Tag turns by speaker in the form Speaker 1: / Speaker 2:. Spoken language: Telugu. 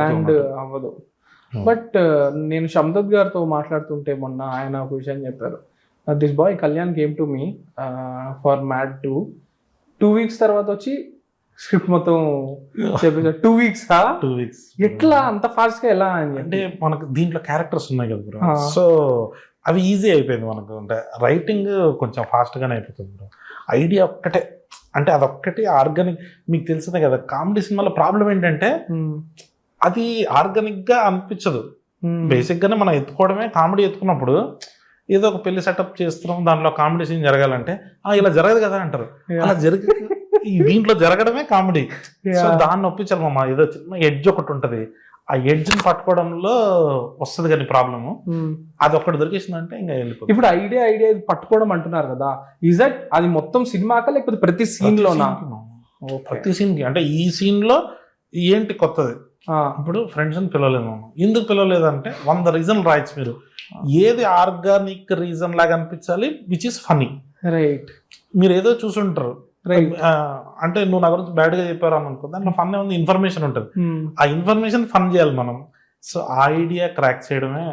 Speaker 1: ల్యాండ్ అవ్వదు. బట్ నేను శందత్ గారితో మాట్లాడుతుంటే మొన్న ఆయన ఒక విషయం చెప్పారు. This boy Kalyan came to me for mad 2 weeks తర్వాత వచ్చి స్క్రిప్ట్ మొత్తం చెప్పేసారు. 2 weeks
Speaker 2: 2 weeks
Speaker 1: ఎట్లా అంత ఫాస్ట్ గా ఎలా అని
Speaker 2: అంటే మనకు దీంట్లో క్యారెక్టర్స్ ఉన్నాయి కదా బ్రో, సో అవి ఈజీ అయిపోయింది మనకు. అంటే రైటింగ్ కొంచెం ఫాస్ట్ గానే అయిపోతుంది బ్రో. ఐడియా ఒక్కటే, అంటే అదొక్కటి ఆర్గానిక్. మీకు తెలిసిందే కదా కామెడీ సినిమాలో ప్రాబ్లం ఏంటంటే అది ఆర్గానిక్ గా అనిపించదు. బేసిక్ గానే మనం ఎత్తుకోవడమే. కామెడీ ఎత్తుకున్నప్పుడు ఏదో ఒక పెళ్లి సెటప్ చేస్తున్నాం, దాంట్లో కామెడీ సీన్ జరగాలంటే ఇలా జరగదు కదా అంటారు. అలా దీంట్లో జరగడమే కామెడీ. సో దాన్ని ఒప్పించాలి మామ. ఏదో చిన్న ఎడ్జ్ ఒకటి ఉంటది, ఆ ఎడ్జ్ ని పట్టుకోవడంలో వస్తుంది కానీ ప్రాబ్లము. అది ఒక్కటి దొరికేసిందంటే ఇంకా వెళ్ళిపోతుంది.
Speaker 1: ఇప్పుడు ఐడియా పట్టుకోవడం అంటున్నారు కదా, ఇజ్ దట్ అది మొత్తం సినిమాకా లేకపోతే ప్రతి సీన్ లోనా?
Speaker 2: ప్రతి సీన్ కి. అంటే ఈ సీన్ లో ఏంటి కొత్తది? ఇప్పుడు ఫ్రెండ్స్ అని పిలవలేదు మనం. ఎందుకు పిలవలేదు అంటే 100 రీజన్ రాయొచ్చు మీరు. ఏది ఆర్గానిక్ రీజన్ లాగా అనిపించాలి, విచ్ ఇస్ ఫనీ.
Speaker 1: రైట్.
Speaker 2: మీరు ఏదో చూసుంటారు, అంటే నువ్వు నా గురించి బ్యాడ్ గా చెప్పారు అని అనుకో, దాంట్లో ఫన్ ఉంది, ఇన్ఫర్మేషన్ ఉంటుంది. ఆ ఇన్ఫర్మేషన్ ఫన్ చేయాలి మనం. సో ఆ ఐడియా క్రాక్ చేయడమే